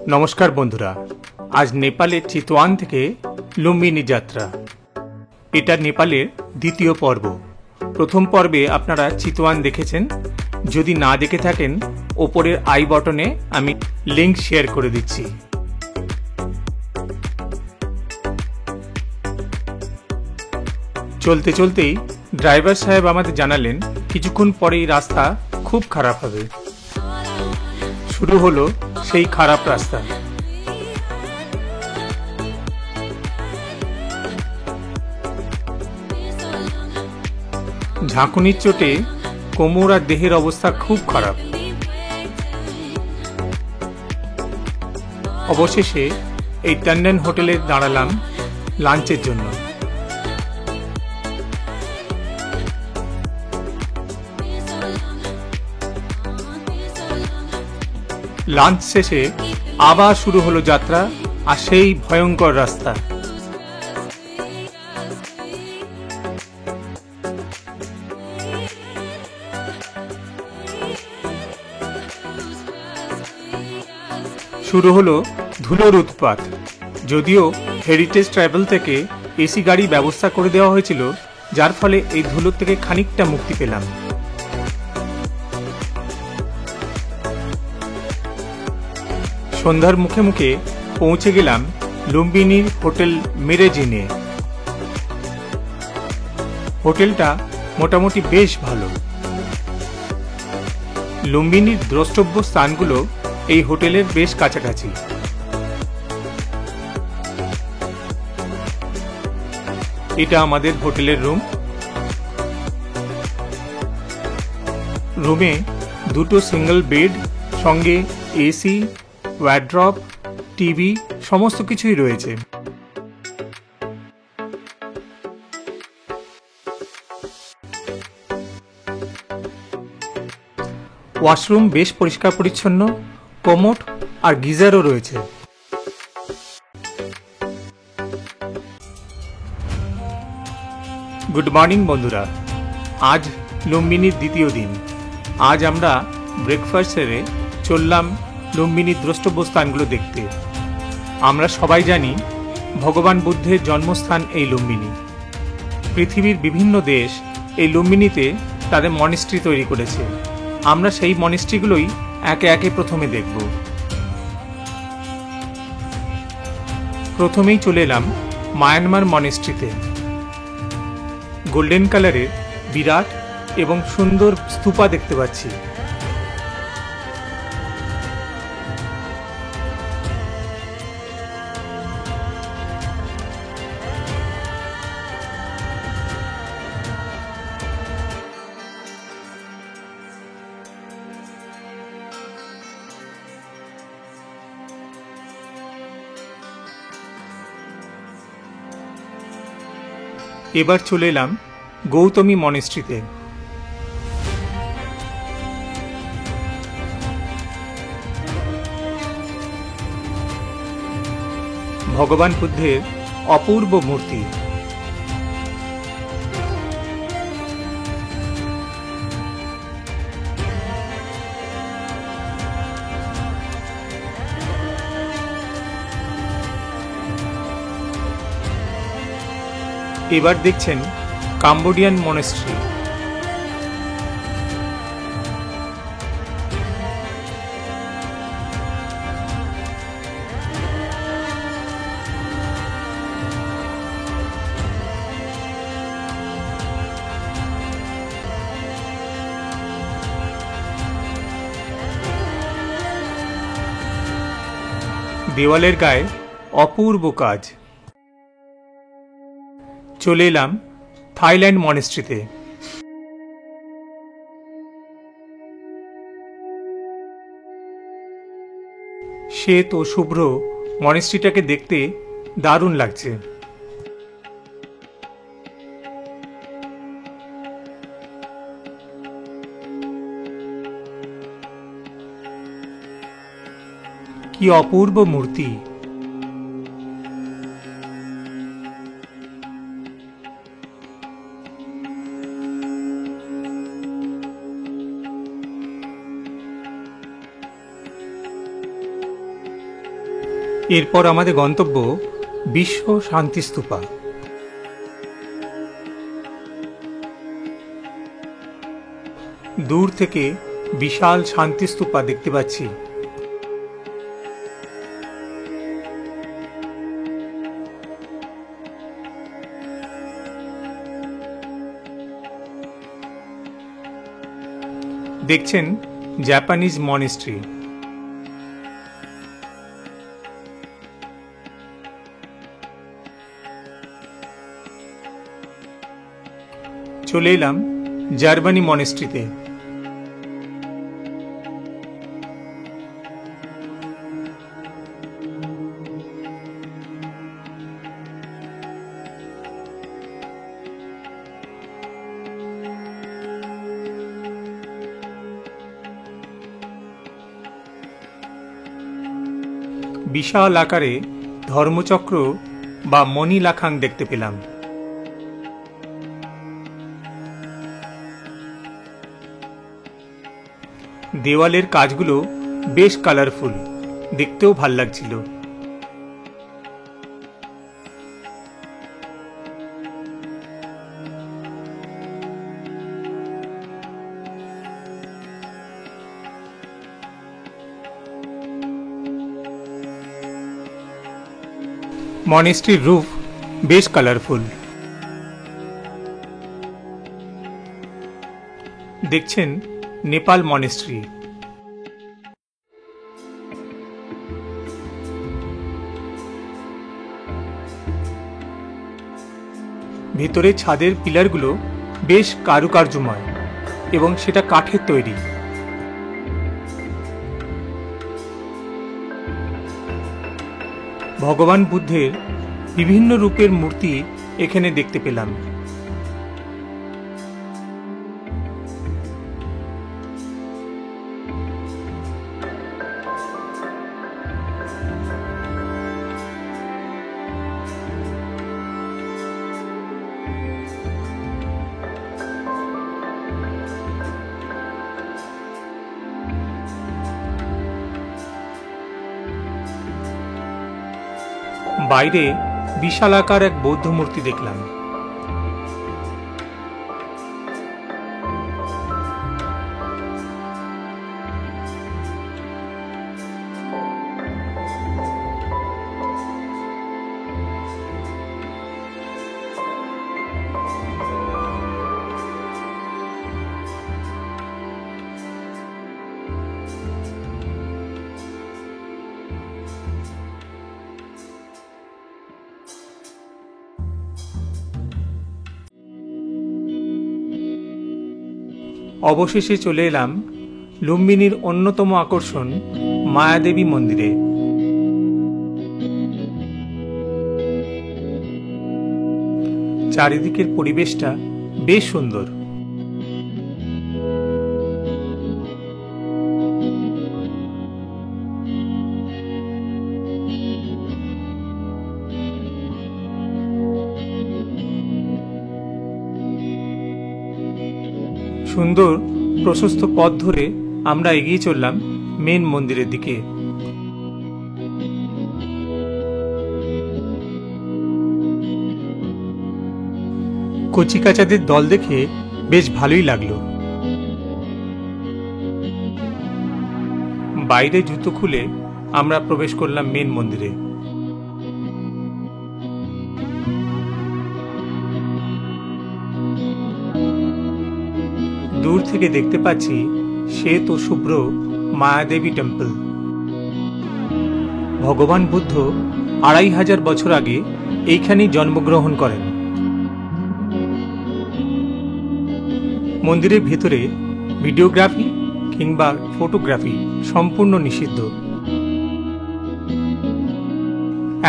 নমস্কার বন্ধুরা, আজ নেপালের চিতওয়ান থেকে লুম্বিনী যাত্রা। এটা নেপালের দ্বিতীয় পর্ব। প্রথম পর্বে আপনারা চিতওয়ান দেখেছেন। যদি না দেখে থাকেন, ওপরের আই বটনে আমি লিংক শেয়ার করে দিচ্ছি। চলতে চলতেই ড্রাইভার সাহেব আমাদের জানালেন কিছুক্ষণ পরেই রাস্তা খুব খারাপ হবে। শুরু হলো সেই খারাপ রাস্তা। ঝাঁকুনির চোটে কোমর আর দেহের অবস্থা খুব খারাপ। অবশেষে এই টন্ডন হোটেলে দাঁড়ালাম লাঞ্চের জন্য। লাঞ্চ শেষে আবার শুরু হলো যাত্রা, আর সেই ভয়ঙ্কর রাস্তা। শুরু হলো ধুলোর উৎপাত। যদিও হেরিটেজ ট্রাভেল থেকে এসি গাড়ি ব্যবস্থা করে দেওয়া হয়েছিল, যার ফলে এই ধুলোর থেকে খানিকটা মুক্তি পেলাম। সন্ধ্যার মুখে মুখে পৌঁছে গেলাম লুম্বিনীর হোটেল মেরেজিনে। হোটেলটা মোটামুটি বেশ ভালো। লুম্বিনীর দ্রষ্টব্য স্থানগুলো এই হোটেলের বেশ কাছাকাছি। এটা আমাদের হোটেলের রুম। রুমে দুটো সিঙ্গেল বেড, সঙ্গে এসি, ওয়ার্ড্রপ, টিভি সমস্ত কিছুই রয়েছে। ওয়াশরুম বেশ পরিষ্কার পরিচ্ছন্ন, কোমোড আর গিজারও রয়েছে। গুড মর্নিং বন্ধুরা, আজ লুম্বিনীর দ্বিতীয় দিন। আজ আমরা ব্রেকফাস্ট সেরে চললাম লুম্বিনীর দ্রষ্টব্য স্থানগুলো দেখতে। আমরা সবাই জানি ভগবান বুদ্ধের জন্মস্থান এই লুম্বিনী। পৃথিবীর বিভিন্ন দেশ এই লুম্বিনীতে তাদের মনিস্ট্রি তৈরি করেছে। আমরা সেই মনিস্ট্রিগুলোই একে একে প্রথমে দেখব। প্রথমেই চলে এলাম মায়ানমার মনিস্ট্রিতে। গোল্ডেন কালারের বিরাট এবং সুন্দর স্তূপা দেখতে পাচ্ছি। এবার চলে এলাম গৌতমী মনিস্ট্রিতে। ভগবান বুদ্ধের অপূর্ব মূর্তি। এবার দেখছেন কাম্বোডিয়ান মনেস্ট্রি। দেওয়ালের গায়ে অপূর্ব কাজ। চলে এলাম থাইল্যান্ড মনেস্ট্রিতে। শ্বেত ও শুভ্র মনেস্ট্রিটাকে দেখতে দারুণ লাগছে। কি অপূর্ব মূর্তি! এরপর আমাদের গন্তব্য বিশ্ব শান্তি স্তূপা। দূর থেকে বিশাল শান্তি স্তূপা দেখতে পাচ্ছি। দেখছেন জাপানিজ মনেস্ট্রি। চলে এলাম জার্মানি মনেস্ট্রিতে। বিশাল আকারে ধর্মচক্র বা মণি লাখাং দেখতে পেলাম। দেওয়ালের কাজগুলো বেশ কালারফুল, দেখতেও ভাল লাগছিল। মনেস্ট্রির রুফ বেশ কালারফুল। দেখছেন নেপাল মনেস্ট্রি। ভেতরে ছাদের পিলারগুলো বেশ কারুকার্যময় এবং সেটা কাঠের তৈরি। ভগবান বুদ্ধের বিভিন্ন রূপের মূর্তি এখানে দেখতে পেলাম। বাইরে বিশালাকার এক বৌদ্ধ মূর্তি দেখলাম। অবশেষে চলে এলাম লুম্বিনীর অন্যতম আকর্ষণ মায়াদেবী মন্দিরে। চারিদিকের পরিবেশটা বেশ সুন্দর। সুন্দর প্রশস্ত পথ ধরে আমরা এগিয়ে চললাম মেন মন্দিরের দিকে। কচিকাচাদের দল দেখে বেশ ভালোই লাগলো। বাইরে জুতো খুলে আমরা প্রবেশ করলাম মেন মন্দিরে। দূর থেকে দেখতে পাচ্ছি শ্বেত ও শুভ্র মায়াদেবী টেম্পল। ভগবান বুদ্ধ 2500 বছর আগে এইখানেই জন্মগ্রহণ করেন। মন্দিরের ভেতরে ভিডিওগ্রাফি কিংবা ফটোগ্রাফি সম্পূর্ণ নিষিদ্ধ।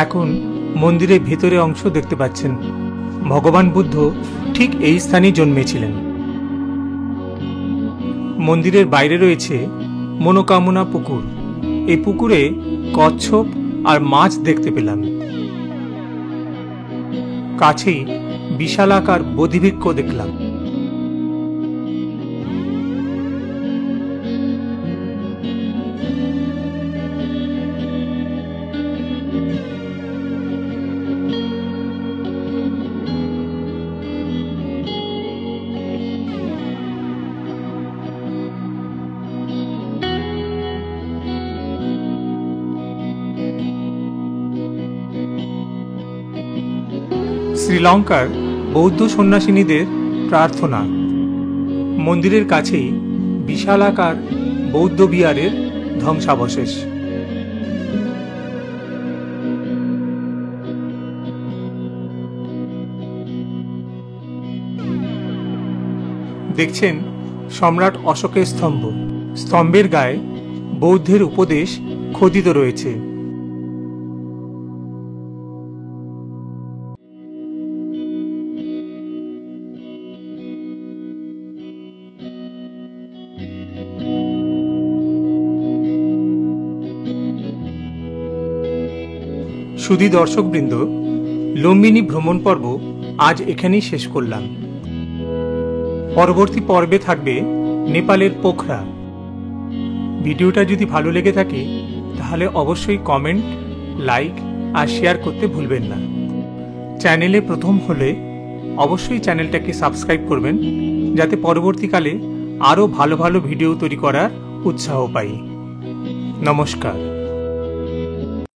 এখন মন্দিরের ভেতরে অংশ দেখতে পাচ্ছেন। ভগবান বুদ্ধ ঠিক এই স্থানেই জন্মেছিলেন। মন্দিরের বাইরে রয়েছে মনোকামনা পুকুর। এই পুকুরে কচ্ছপ আর মাছ দেখতে পেলাম। কাছেই বিশালাকার বোধিবৃক্ষ দেখলাম। শ্রীলঙ্কার বৌদ্ধ সন্ন্যাসিনীদের প্রার্থনা। মন্দিরের কাছেই বিশালাকার বৌদ্ধ বিহারের ধ্বংসাবশেষ। দেখছেন সম্রাট অশোকের স্তম্ভ। স্তম্ভের গায়ে বৌদ্ধের উপদেশ খোদিত রয়েছে। সুধী দর্শকবৃন্দ, লুম্বিনী ভ্রমণ পর্ব আজ এখানেই শেষ করলাম। পরবর্তী পর্বে থাকবে নেপালের পোখরা। ভিডিওটা যদি ভালো লেগে থাকে তাহলে অবশ্যই কমেন্ট, লাইক আর শেয়ার করতে ভুলবেন না। চ্যানেলে প্রথম হলে অবশ্যই চ্যানেলটাকে সাবস্ক্রাইব করবেন, যাতে পরবর্তীকালে আরও ভালো ভালো ভিডিও তৈরি করার উৎসাহ পাই। নমস্কার।